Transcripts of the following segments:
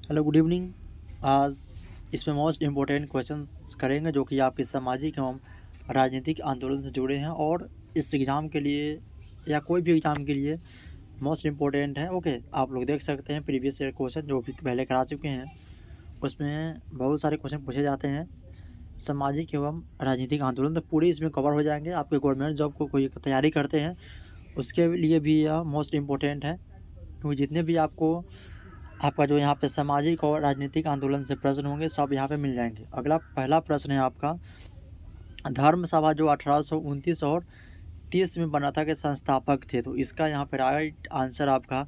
Hello, good evening. आज इसमें most important question करेंगे जो कि आपके सामाजिक एवं राजनीतिक आंदोलन से जुड़े हैं और इस एग्ज़ाम के लिए या कोई भी एग्ज़ाम के लिए मोस्ट इम्पोर्टेंट है। ओके, आप लोग देख सकते हैं प्रीवियस ईयर क्वेश्चन जो भी पहले करा चुके हैं, उसमें बहुत सारे क्वेश्चन पूछे जाते हैं सामाजिक एवं राजनीतिक आंदोलन, तो पूरे इसमें कवर हो जाएंगे। आपके गवर्नमेंट जॉब को कोई तैयारी करते हैं उसके लिए भी यह मोस्ट इम्पोर्टेंट है, क्योंकि जितने भी आपका जो यहाँ पे सामाजिक और राजनीतिक आंदोलन से प्रश्न होंगे सब यहाँ पे मिल जाएंगे। अगला पहला प्रश्न है आपका, धर्म सभा जो 1829 और 30 में बना था के संस्थापक थे, तो इसका यहाँ पे राइट आंसर आपका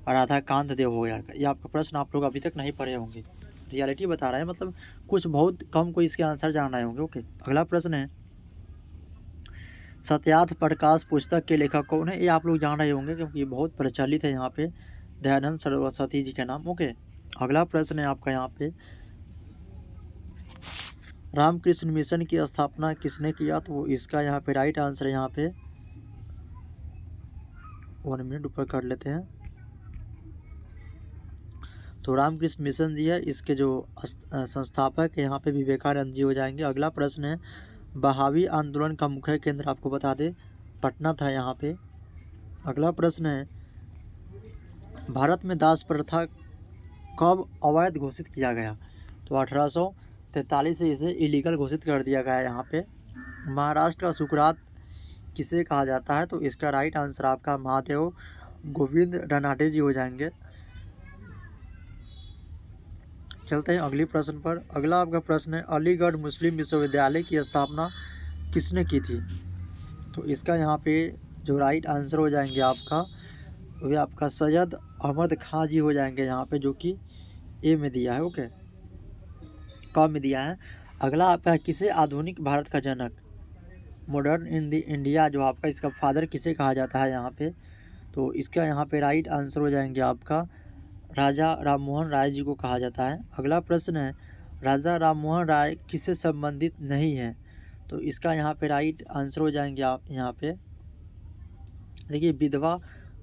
राधाकांत देव हो गया। ये आपका प्रश्न आप लोग अभी तक नहीं पढ़े होंगे, रियलिटी बता रहे हैं, मतलब कुछ बहुत कम को इसके आंसर जान रहे होंगे। ओके, अगला प्रश्न है, सत्यार्थ प्रकाश पुस्तक के लेखक कौन है? ये आप लोग जान रहे होंगे क्योंकि ये बहुत प्रचलित है यहाँ पे, दयानंद सरस्वती जी के नाम। ओके, अगला प्रश्न है आपका यहाँ पे, रामकृष्ण मिशन की स्थापना किसने किया? तो इसका यहाँ पे राइट आंसर है यहाँ पे 1 मिनट ऊपर कर लेते हैं, तो रामकृष्ण मिशन जी है, इसके जो संस्थापक है यहाँ पे विवेकानंद जी हो जाएंगे। अगला प्रश्न है, बहावी आंदोलन का मुख्य केंद्र आपको बता दें पटना था यहाँ पे। अगला प्रश्न है, भारत में दास प्रथा कब अवैध घोषित किया गया? तो 1843 से इसे इलीगल घोषित कर दिया गया यहाँ पे। महाराष्ट्र का सुकरात किसे कहा जाता है? तो इसका राइट आंसर आपका महादेव गोविंद रनाडे जी हो जाएंगे। चलते हैं अगले प्रश्न पर। अगला आपका प्रश्न है, अलीगढ़ मुस्लिम विश्वविद्यालय की स्थापना किसने की थी? तो इसका यहाँ पे जो राइट आंसर हो जाएंगे आपका, वे आपका सैयद अहमद खां जी हो जाएंगे यहाँ पे, जो कि ए में दिया है। ओके, क में दिया है। अगला आपका, किसे आधुनिक भारत का जनक, मॉडर्न इंडिया जो आपका, इसका फादर किसे कहा जाता है यहाँ पे? तो इसका यहाँ पे राइट आंसर हो जाएंगे आपका राजा राममोहन राय जी को कहा जाता है। अगला प्रश्न है, राजा राममोहन राय किससे संबंधित नहीं है? तो इसका यहाँ पे राइट आंसर हो जाएंगे आप यहाँ पे, देखिए, विधवा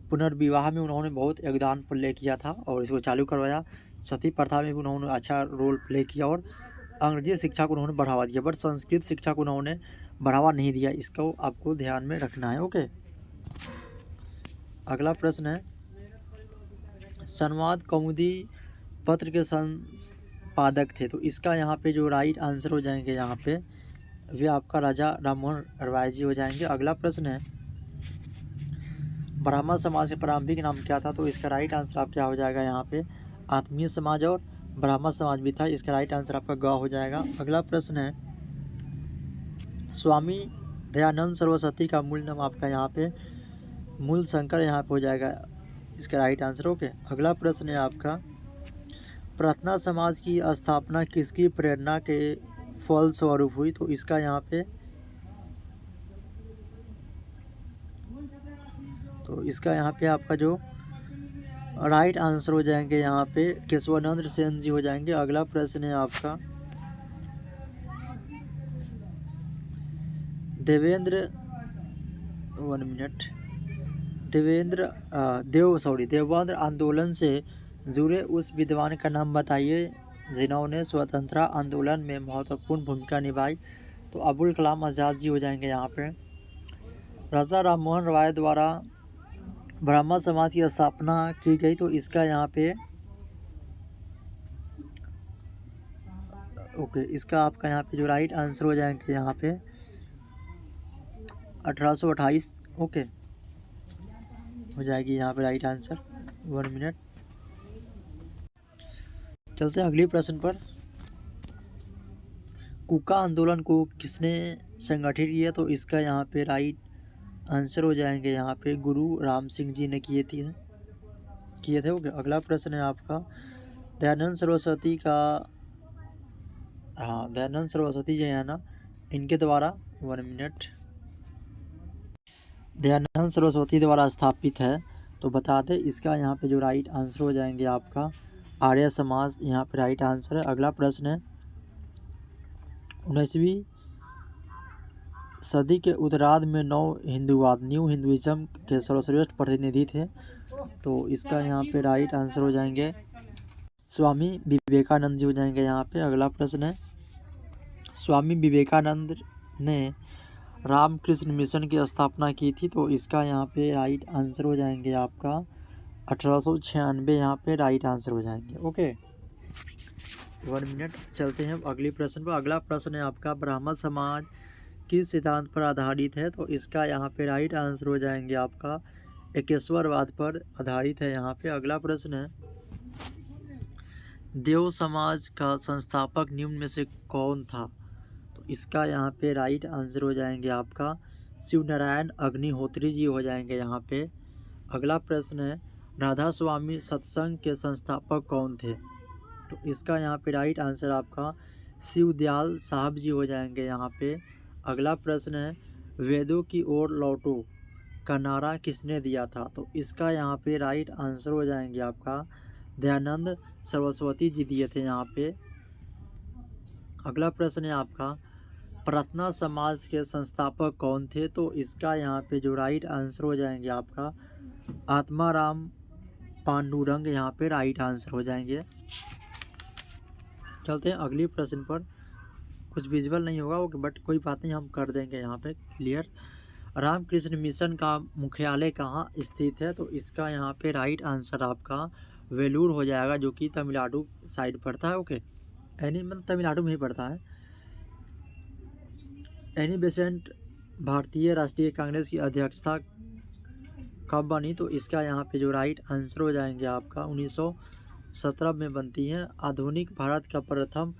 पुनर्विवाह में उन्होंने बहुत योगदान प्ले किया था और इसको चालू करवाया। सती प्रथा में भी उन्होंने अच्छा रोल प्ले किया और अंग्रेजी शिक्षा को उन्होंने बढ़ावा दिया, बट संस्कृत शिक्षा को उन्होंने बढ़ावा नहीं दिया। इसको आपको ध्यान में रखना है। ओके, अगला प्रश्न है, संवाद कौमुदी पत्र के संपादक थे, तो इसका यहाँ पे जो राइट आंसर हो जाएंगे यहाँ पे, वे आपका राजा राममोहन राय जी हो जाएंगे। अगला प्रश्न है, ब्राह्मण समाज के प्रारंभिक नाम क्या था? तो इसका राइट आंसर आप क्या हो जाएगा यहाँ पे, आत्मीय समाज और ब्राह्मण समाज भी था। इसका राइट आंसर आपका ग हो जाएगा। अगला प्रश्न है, स्वामी दयानंद सरस्वती का मूल नाम आपका यहाँ पे मूल शंकर यहाँ पे हो जाएगा, इसका राइट आंसर। ओके, अगला प्रश्न है आपका, प्रार्थना समाज की स्थापना किसकी प्रेरणा के फल स्वरूप हुई? तो इसका यहाँ पे, तो इसका यहाँ पे आपका जो राइट आंसर हो जाएंगे यहाँ पे केशवानंद सेन जी हो जाएंगे। अगला प्रश्न है आपका, देवेंद्र 1 मिनट देवेंद्र आंदोलन से जुड़े उस विद्वान का नाम बताइए जिन्होंने स्वतंत्रता आंदोलन में महत्वपूर्ण भूमिका निभाई। तो अबुल कलाम आज़ाद जी हो जाएंगे यहाँ पे। राजा राममोहन राय द्वारा ब्राह्मण समाज की स्थापना की गई, तो इसका यहाँ पे ओके, इसका आपका यहाँ पे जो राइट आंसर हो जाएंगे यहाँ पे 1828। ओके, हो जाएगी यहाँ पे राइट आंसर। 1 मिनट, चलते हैं अगले प्रश्न पर। कुका आंदोलन को किसने संगठित किया? तो इसका यहाँ पे राइट आंसर हो जाएंगे यहाँ पे गुरु राम सिंह जी ने किए थे। ओके, अगला प्रश्न है आपका, दयानंद सरस्वती का, हाँ, दयानंद सरस्वती जी है ना, इनके द्वारा 1 मिनट, दयानंद सरस्वती द्वारा स्थापित है, तो बता दें इसका यहाँ पे जो राइट आंसर हो जाएंगे आपका आर्य समाज यहाँ पे राइट आंसर है। अगला प्रश्न है, 19वीं सदी के उत्तरार्ध में न्यू हिंदुइज्म के सर्वश्रेष्ठ प्रतिनिधि थे, तो इसका यहाँ पे राइट आंसर हो जाएंगे स्वामी विवेकानंद जी हो जाएंगे यहाँ पे। अगला प्रश्न है, स्वामी विवेकानंद ने रामकृष्ण मिशन की स्थापना की थी, तो इसका यहाँ पे राइट आंसर हो जाएंगे आपका 1896 यहाँ पे राइट आंसर हो जाएंगे। Okay, 1 minute. चलते हैं अगले प्रश्न पर। अगला प्रश्न है आपका, ब्राह्मण समाज किस सिद्धांत पर आधारित है, तो इसका यहाँ पे राइट आंसर हो जाएंगे आपका एकेश्वरवाद पर आधारित है यहाँ पे। अगला प्रश्न है, देव समाज का संस्थापक निम्न में से कौन था, तो इसका यहाँ पे राइट आंसर हो जाएंगे आपका शिवनारायण अग्निहोत्री जी हो जाएंगे यहाँ पे। अगला प्रश्न है, राधा स्वामी सत्संग के संस्थापक कौन थे, तो इसका यहाँ पे राइट आंसर आपका शिवदयाल साहब जी हो जाएंगे यहाँ पे। अगला प्रश्न है, वेदों की ओर लौटो का नारा किसने दिया था, तो इसका यहाँ पे राइट आंसर हो जाएंगे आपका दयानंद सरस्वती जी दिए थे यहाँ पे। अगला प्रश्न है आपका, प्रार्थना समाज के संस्थापक कौन थे, तो इसका यहाँ पे जो राइट आंसर हो जाएंगे आपका आत्माराम पांडुरंग यहाँ पे राइट आंसर हो जाएंगे। चलते हैं अगले प्रश्न पर। कुछ विजुअल नहीं होगा ओके, बट कोई बात नहीं, हम कर देंगे यहाँ पे क्लियर। रामकृष्ण मिशन का मुख्यालय कहाँ स्थित है, तो इसका यहाँ पे राइट आंसर आपका वेलूर हो जाएगा, जो कि तमिलनाडु साइड पड़ता है। ओके, एनी मतलब तमिलनाडु में ही पड़ता है। एनी बेसेंट भारतीय राष्ट्रीय कांग्रेस की अध्यक्षता कब बनी, तो इसका यहाँ पे जो राइट आंसर हो जाएंगे आपका 1917 में बनती है। आधुनिक भारत का प्रथम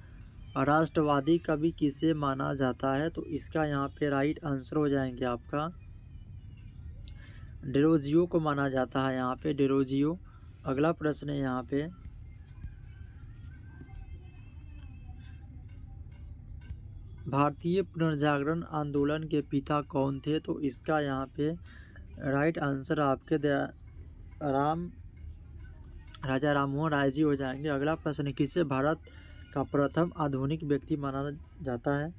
राष्ट्रवादी कवि किसे माना जाता है, तो इसका यहाँ पे राइट आंसर हो जाएंगे आपका डेरोजियो को माना जाता है यहाँ पे, डेरोजियो। अगला प्रश्न है यहाँ पे, भारतीय पुनर्जागरण आंदोलन के पिता कौन थे, तो इसका यहाँ पे राइट आंसर आपके राजा राममोहन राय जी हो जाएंगे। अगला प्रश्न है, किसे भारत का प्रथम आधुनिक व्यक्ति माना जाता है,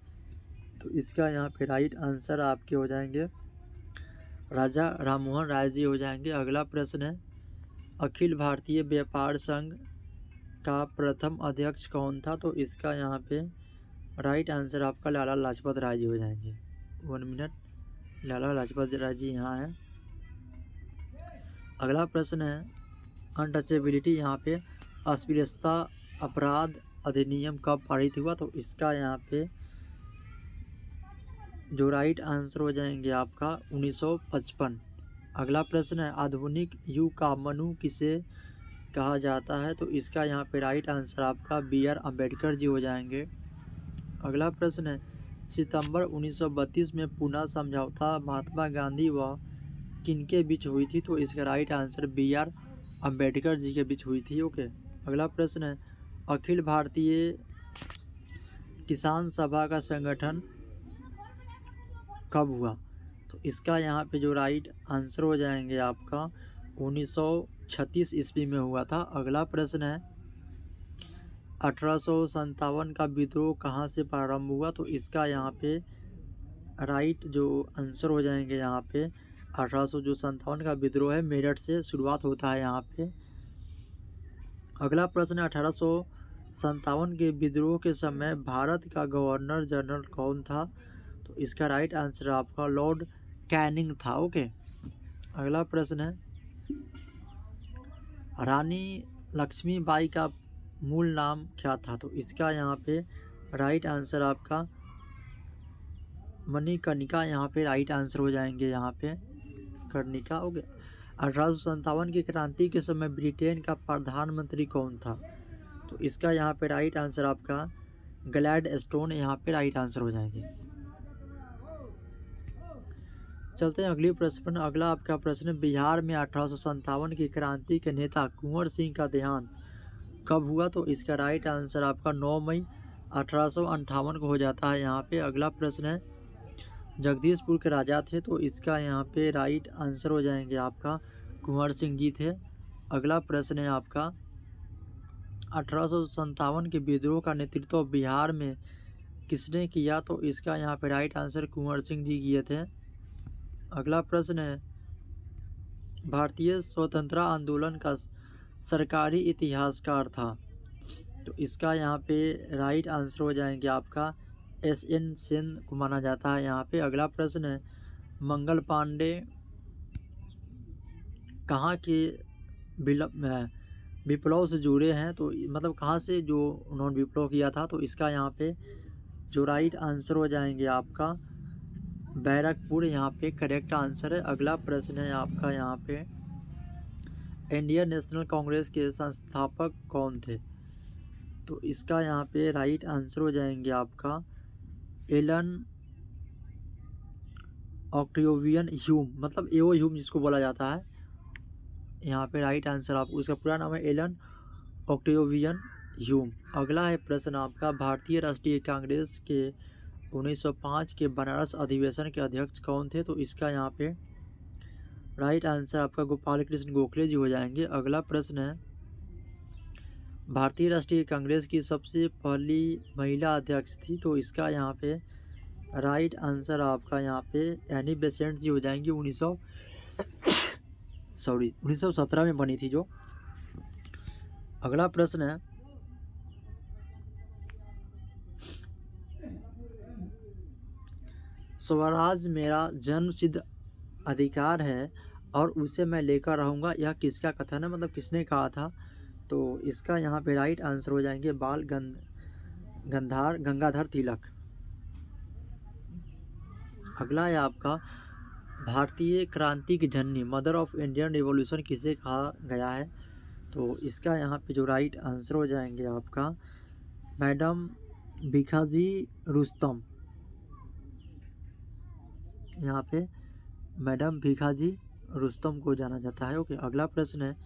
तो इसका यहाँ पे राइट आंसर आपके हो जाएंगे राजा राममोहन राय जी हो जाएंगे। अगला प्रश्न है, अखिल भारतीय व्यापार संघ का प्रथम अध्यक्ष कौन था, तो इसका यहाँ पे राइट आंसर आपका लाला लाजपत राय जी हो जाएंगे। 1 मिनट, लाला लाजपत राय जी यहाँ है। अगला प्रश्न है, अनटचेबिलिटी यहाँ पे अस्पृश्यता अपराध अधिनियम कब पारित हुआ, तो इसका यहाँ पे जो राइट आंसर हो जाएंगे आपका 1955। अगला प्रश्न है, आधुनिक युग का मनु किसे कहा जाता है, तो इसका यहाँ पे राइट आंसर आपका BR अम्बेडकर जी हो जाएंगे। अगला प्रश्न है, सितंबर 1932 में पूना समझौता महात्मा गांधी व किनके बीच हुई थी, तो इसका right answer BR Ambedkar ji के बीच हुई थी। ओके, अगला प्रश्न है, अखिल भारतीय किसान सभा का संगठन कब हुआ, तो इसका यहाँ पे जो राइट आंसर हो जाएंगे आपका 1936 ईस्वी में हुआ था। अगला प्रश्न है, 1857 का विद्रोह कहाँ से प्रारंभ हुआ, तो इसका यहाँ पे राइट जो आंसर हो जाएंगे यहाँ पे 1857 का विद्रोह है मेरठ से शुरुआत होता है यहाँ पे। अगला प्रश्न है, 1857 के विद्रोह के समय भारत का गवर्नर जनरल कौन था, तो इसका राइट आंसर आपका लॉर्ड कैनिंग था। ओके, अगला प्रश्न है, रानी लक्ष्मीबाई का मूल नाम क्या था, तो इसका यहाँ पे राइट आंसर आपका मणिकर्णिका यहाँ पे राइट आंसर हो जाएंगे यहाँ पे कर्णिका। ओके, 1857 की क्रांति के समय ब्रिटेन का प्रधानमंत्री कौन था, तो इसका यहाँ पे राइट आंसर आपका ग्लैडस्टोन यहाँ पे राइट आंसर हो जाएंगे। चलते हैं अगले प्रश्न पर। अगला आपका प्रश्न, बिहार में 1857 की क्रांति के नेता कुंवर सिंह का देहांत कब हुआ, तो इसका राइट आंसर आपका 9 मई 1858 को हो जाता है यहाँ पे। अगला प्रश्न है, जगदीशपुर के राजा थे, तो इसका यहाँ पे राइट आंसर हो जाएंगे आपका कुंवर सिंह जी थे। अगला प्रश्न है आपका, 1857 के विद्रोह का नेतृत्व बिहार में किसने किया, तो इसका यहाँ पे राइट आंसर कुंवर सिंह जी किए थे। अगला प्रश्न है, भारतीय स्वतंत्रता आंदोलन का सरकारी इतिहासकार था, तो इसका यहाँ पे राइट आंसर हो जाएंगे आपका SN सेन को माना जाता है यहाँ पे। अगला प्रश्न है, मंगल पांडे कहाँ के विप्लव से जुड़े हैं? तो मतलब कहाँ से जो उन्होंने विप्लव किया था, तो इसका यहाँ पे जो राइट आंसर हो जाएंगे आपका बैरकपुर यहाँ पे करेक्ट आंसर है। अगला प्रश्न है आपका यहाँ पे, इंडियन नेशनल कांग्रेस के संस्थापक कौन थे? तो इसका यहाँ पे राइट आंसर हो जाएंगे आपका एलन ऑक्टेवियन ह्यूम, मतलब एओ ह्यूम जिसको बोला जाता है यहाँ पे राइट आंसर आपको, उसका पूरा नाम है एलन ऑक्टेवियन ह्यूम। अगला है प्रश्न आपका, भारतीय राष्ट्रीय कांग्रेस के 1905 के बनारस अधिवेशन के अध्यक्ष कौन थे? तो इसका यहाँ पे राइट आंसर आपका गोपाल कृष्ण गोखले जी हो जाएंगे। अगला प्रश्न है, भारतीय राष्ट्रीय कांग्रेस की सबसे पहली महिला अध्यक्ष थी? तो इसका यहाँ पे राइट आंसर आपका यहाँ पे एनी बेसेंट जी हो जाएंगी। 1917 में बनी थी जो। अगला प्रश्न है, स्वराज मेरा जन्मसिद्ध अधिकार है और उसे मैं लेकर रहूँगा, यह किसका कथन है? मतलब किसने कहा था? तो इसका यहाँ पे राइट आंसर हो जाएंगे बाल गंगाधर तिलक। अगला है आपका, भारतीय क्रांति की जननी मदर ऑफ इंडियन रिवॉल्यूशन किसे कहा गया है? तो इसका यहाँ पे जो राइट आंसर हो जाएंगे आपका मैडम भिखाजी रुस्तम, यहाँ पे मैडम भिखाजी रुस्तम को जाना जाता है। ओके, अगला प्रश्न है,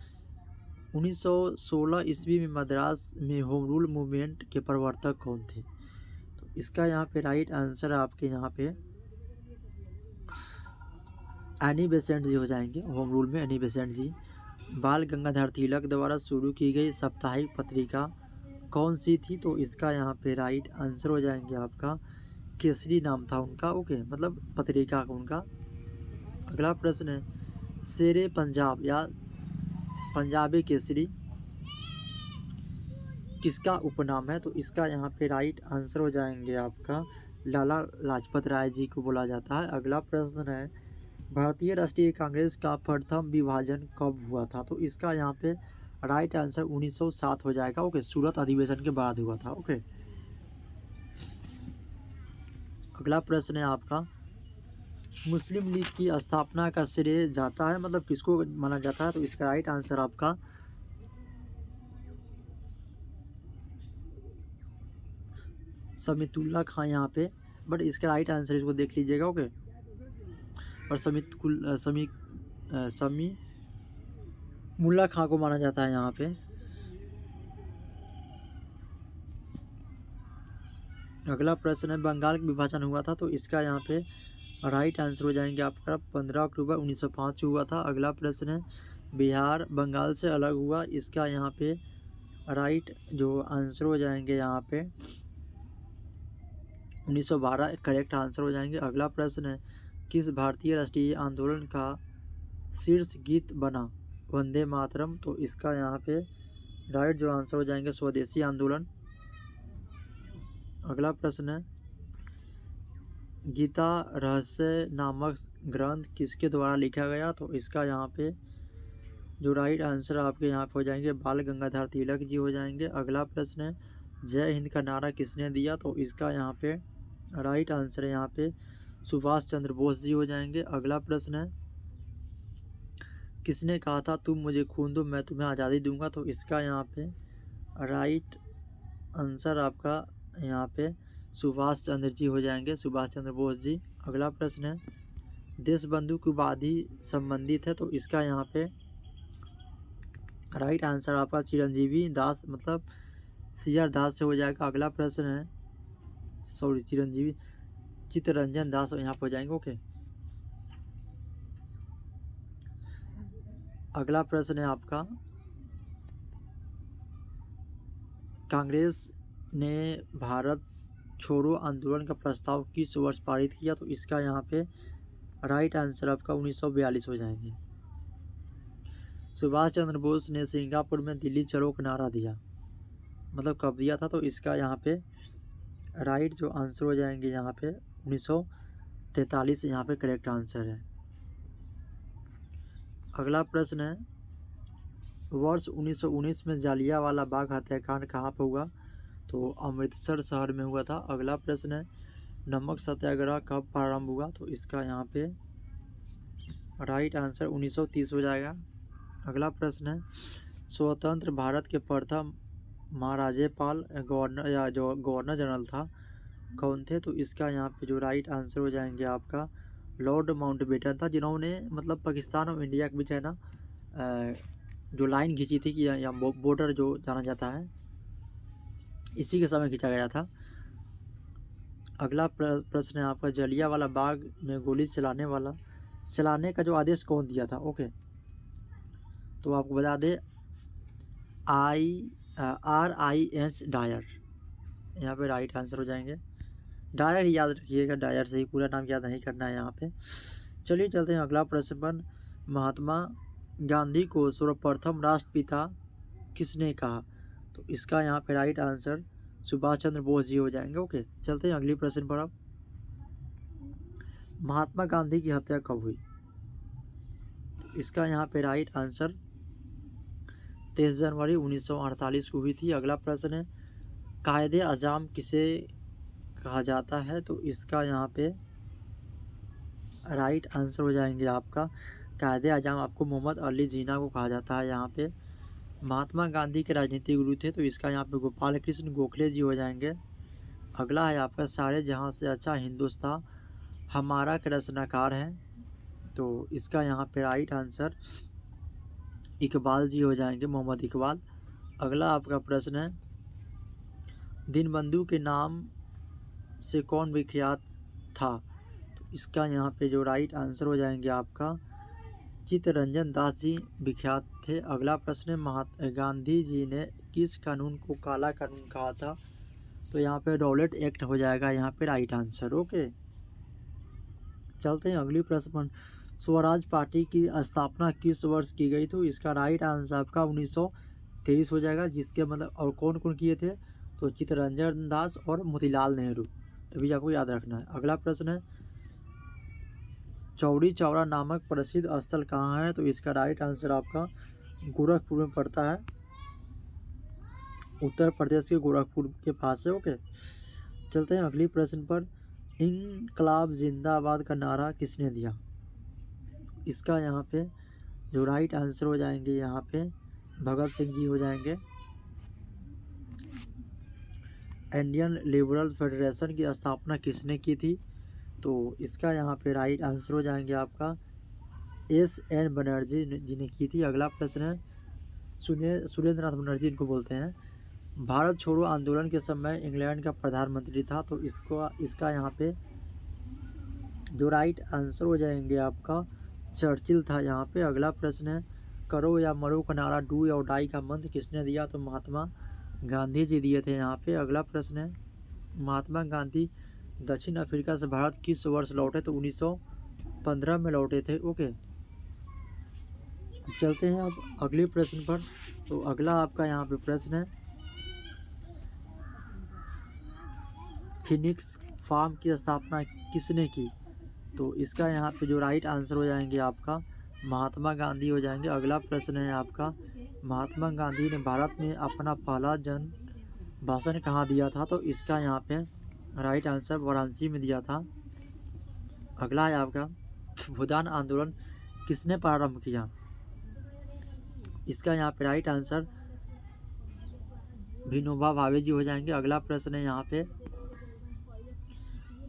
1916 ईस्वी में मद्रास में होम रूल मूवमेंट के प्रवर्तक कौन थे? तो इसका यहाँ पे राइट आंसर आपके यहाँ पे एनी बेसेंट जी हो जाएंगे। होम रूल में एनी बेसेंट जी। बाल गंगाधर तिलक द्वारा शुरू की गई साप्ताहिक पत्रिका कौन सी थी? तो इसका यहाँ पे राइट आंसर हो जाएंगे आपका केसरी नाम था उनका। ओके, मतलब पत्रिका का उनका। अगला प्रश्न है, शेरे पंजाब या पंजाबी केसरी किसका उपनाम है? तो इसका यहाँ पे राइट आंसर हो जाएंगे आपका लाला लाजपत राय जी को बोला जाता है। अगला प्रश्न है, भारतीय राष्ट्रीय कांग्रेस का प्रथम विभाजन कब हुआ था? तो इसका यहाँ पे राइट आंसर 1907 हो जाएगा। ओके, सूरत अधिवेशन के बाद हुआ था। ओके, अगला प्रश्न है आपका, मुस्लिम लीग की स्थापना का श्रेय जाता है, मतलब किसको माना जाता है? तो इसका राइट आंसर आपका समीतुल्लाह खां यहाँ पे, बट इसका राइट आंसर इसको देख लीजिएगा। ओके, और समी मुल्ला खां को माना जाता है यहाँ पे। अगला प्रश्न है, बंगाल का विभाजन हुआ था? तो इसका यहाँ पे राइट आंसर हो जाएंगे आपका 15 अक्टूबर 1905 हुआ था। अगला प्रश्न है, बिहार बंगाल से अलग हुआ? इसका यहाँ पे राइट जो आंसर हो जाएंगे यहाँ पे 1912 करेक्ट आंसर हो जाएंगे। अगला प्रश्न है, किस भारतीय राष्ट्रीय आंदोलन का शीर्ष गीत बना वंदे मातरम? तो इसका यहाँ पे राइट जो आंसर हो जाएंगे स्वदेशी आंदोलन। अगला प्रश्न है, गीता रहस्य नामक ग्रंथ किसके द्वारा लिखा गया? तो इसका यहाँ पे जो राइट आंसर आपके यहाँ पे हो जाएंगे बाल गंगाधर तिलक जी हो जाएंगे। अगला प्रश्न है, जय हिंद का नारा किसने दिया? तो इसका यहाँ पे राइट आंसर है यहाँ पे सुभाष चंद्र बोस जी हो जाएंगे। अगला प्रश्न है, किसने कहा था तुम मुझे खून दो मैं तुम्हें आज़ादी दूंगा? तो इसका यहाँ पे राइट आंसर आपका यहाँ पे सुभाष चंद्र जी हो जाएंगे, सुभाष चंद्र बोस जी। अगला प्रश्न है, देश बंधु की उपाधि संबंधित है? तो इसका यहाँ पे राइट आंसर आपका चिरंजीवी दास, मतलब CR दास से हो जाएगा। अगला प्रश्न है, चिरंजीवी चित्तरंजन दास यहाँ पर हो जाएंगे। ओके, अगला प्रश्न है आपका, कांग्रेस ने भारत छोड़ो आंदोलन का प्रस्ताव किस वर्ष पारित किया? तो इसका यहाँ पे राइट आंसर आपका 1942 हो जाएंगे। सुभाष चंद्र बोस ने सिंगापुर में दिल्ली चलो का नारा दिया? मतलब कब दिया था, तो इसका यहाँ पे राइट जो आंसर हो जाएंगे यहाँ पे 1943 यहाँ पे करेक्ट आंसर है। अगला प्रश्न है, वर्ष 1919 में जालियांवाला बाग हत्याकांड कहाँ पर हुआ? तो अमृतसर शहर में हुआ था। अगला प्रश्न है, नमक सत्याग्रह कब प्रारंभ हुआ? तो इसका यहाँ पे राइट आंसर 1930 हो जाएगा। अगला प्रश्न है, स्वतंत्र भारत के प्रथम महाराज्यपाल गवर्नर या जो गवर्नर जनरल था कौन थे? तो इसका यहाँ पे जो राइट आंसर हो जाएंगे आपका लॉर्ड माउंटबेटन था, जिन्होंने मतलब पाकिस्तान और इंडिया के बीच है ना जो लाइन खींची थी कि या बॉर्डर जो जाना जाता है, इसी के समय खींचा गया था। अगला प्रश्न है आपका, जलियांवाला बाग में गोली चलाने का जो आदेश कौन दिया था? ओके, तो आपको बता दें RIS डायर, यहाँ पे राइट आंसर हो जाएंगे। डायर ही याद रखिएगा, डायर से ही, पूरा नाम याद नहीं करना है यहाँ पे। चलिए चलते हैं अगला प्रश्न पर। महात्मा गांधी को सर्वप्रथम राष्ट्रपिता किसने कहा? तो इसका यहाँ पे राइट आंसर सुभाष चंद्र बोस जी हो जाएंगे। ओके, चलते हैं अगली प्रश्न पर। अब महात्मा गांधी की हत्या कब हुई? इसका यहाँ पे राइट आंसर 23 जनवरी 1948 को हुई थी। अगला प्रश्न है, कायदे आज़म किसे कहा जाता है? तो इसका यहाँ पे राइट आंसर हो जाएंगे आपका कायदे आज़म आपको मोहम्मद अली जिन्ना को कहा जाता है। यहाँ पे महात्मा गांधी के राजनीतिक गुरु थे, तो इसका यहाँ पे गोपाल कृष्ण गोखले जी हो जाएंगे। अगला है आपका, सारे जहां से अच्छा हिंदुस्तान हमारा के रचनाकार है? तो इसका यहाँ पे राइट आंसर इकबाल जी हो जाएंगे, मोहम्मद इकबाल। अगला आपका प्रश्न है, दीनबंधु के नाम से कौन विख्यात था? तो इसका यहाँ पे जो राइट आंसर हो जाएंगे आपका चित्तरंजन दास जी विख्यात थे। अगला प्रश्न है, महात्मा गांधी जी ने किस कानून को काला कानून कहा था? तो यहाँ पे रॉलेट एक्ट हो जाएगा यहाँ पे राइट आंसर। ओके, चलते हैं अगली प्रश्न पर। स्वराज पार्टी की स्थापना किस वर्ष की गई? तो इसका राइट आंसर आपका 1923 हो जाएगा, जिसके मतलब और कौन कौन किए थे? तो चित्तरंजन दास और मोतीलाल नेहरू, अभी आपको याद रखना है। अगला प्रश्न है, चौरी चौरा नामक प्रसिद्ध स्थल कहाँ है? तो इसका राइट आंसर आपका गोरखपुर में पड़ता है, उत्तर प्रदेश के गोरखपुर के पास है। ओके, चलते हैं अगली प्रश्न पर। इनकलाब जिंदाबाद का नारा किसने दिया? इसका यहाँ पे जो राइट आंसर हो जाएंगे यहाँ पे भगत सिंह जी हो जाएंगे। इंडियन लिबरल फेडरेशन की स्थापना किसने की थी? तो इसका यहाँ पे राइट आंसर हो जाएंगे आपका SN बनर्जी जी ने की थी। अगला प्रश्न है, सुरेंद्र नाथ बनर्जी इनको बोलते हैं, भारत छोड़ो आंदोलन के समय इंग्लैंड का प्रधानमंत्री था। तो इसका यहाँ पे जो राइट आंसर हो जाएंगे आपका चर्चिल था यहाँ पे। अगला प्रश्न है, करो या मरो का नारा डू या डाई का मंत्र किसने दिया? तो महात्मा गांधी जी दिए थे यहाँ पे। अगला प्रश्न है, महात्मा गांधी दक्षिण अफ्रीका से भारत किस वर्ष लौटे? तो 1915 में लौटे थे। ओके, चलते हैं अब अगले प्रश्न पर। तो अगला आपका यहाँ पे प्रश्न है, फिनिक्स फार्म की स्थापना किसने की? तो इसका यहाँ पे जो राइट आंसर हो जाएंगे आपका महात्मा गांधी हो जाएंगे। अगला प्रश्न है आपका, महात्मा गांधी ने भारत में अपना पहला जन भाषण कहाँ दिया था? तो इसका यहाँ पे राइट आंसर वाराणसी में दिया था। अगला है आपका, भूदान आंदोलन किसने प्रारंभ किया? इसका यहाँ पे राइट आंसर विनोबा भावे जी हो जाएंगे। अगला प्रश्न है यहाँ पे,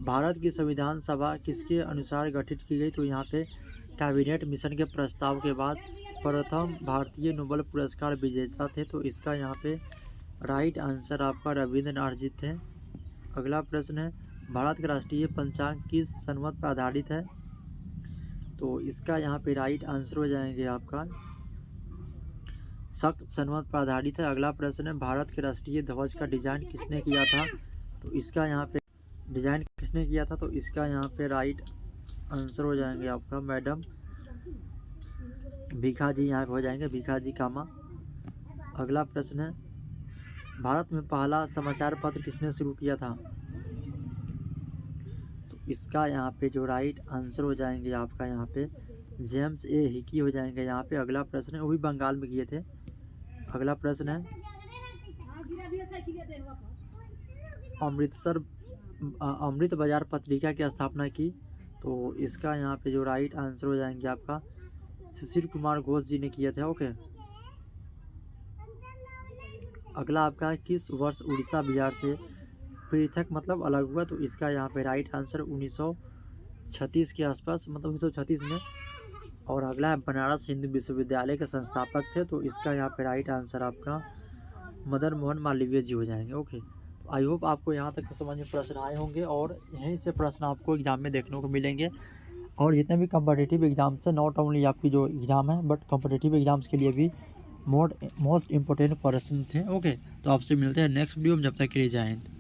भारत की संविधान सभा किसके अनुसार गठित की गई? तो यहाँ पे कैबिनेट मिशन के प्रस्ताव के बाद प्रथम भारतीय नोबेल पुरस्कार विजेता थे। तो इसका यहाँ पे राइट आंसर आपका रविंद्रनाथ जी थे। अगला प्रश्न है, भारत का राष्ट्रीय पंचांग किस संवत पर आधारित है? तो इसका यहाँ पे राइट आंसर हो जाएंगे आपका शक संवत पर आधारित है। अगला प्रश्न है, भारत के राष्ट्रीय ध्वज का डिजाइन किसने किया था? तो इसका यहाँ पे डिजाइन किसने किया था? तो इसका यहाँ पे राइट आंसर हो जाएंगे आपका मैडम भीखा जी यहाँ पे हो जाएंगे, भीखा जी कामा। अगला प्रश्न है, भारत में पहला समाचार पत्र किसने शुरू किया था? तो इसका यहाँ पे जो राइट आंसर हो जाएंगे आपका यहाँ पे जेम्स ए हिकी हो जाएंगे। यहाँ पे अगला प्रश्न है, वो भी बंगाल में किए थे। अगला प्रश्न है अमृत बाजार पत्रिका की स्थापना की? तो इसका यहाँ पे जो राइट आंसर हो जाएंगे आपका शिशिर कुमार घोष जी ने किए थे। ओके, अगला आपका किस वर्ष उड़ीसा बिहार से पृथक मतलब अलग हुआ? तो इसका यहाँ पे राइट आंसर 1936 के आसपास, मतलब 1936 में। और अगला है बनारस हिंदू विश्वविद्यालय के संस्थापक थे? तो इसका यहाँ पे राइट आंसर आपका मदन मोहन मालवीय जी हो जाएंगे। ओके, तो आई होप आपको यहाँ तक समझ में प्रश्न आए होंगे और यहीं से प्रश्न आपको एग्जाम में देखने को मिलेंगे। और जितने भी कम्पिटिटिव एग्जाम्स हैं, नॉट ओनली आपकी जो एग्ज़ाम है बट कम्पिटिटिव एग्जाम्स के लिए भी मोस्ट इम्पोर्टेंट प्रश्न थे। ओके, तो आपसे मिलते हैं नेक्स्ट वीडियो में, जब तक के लिए जय हिंद।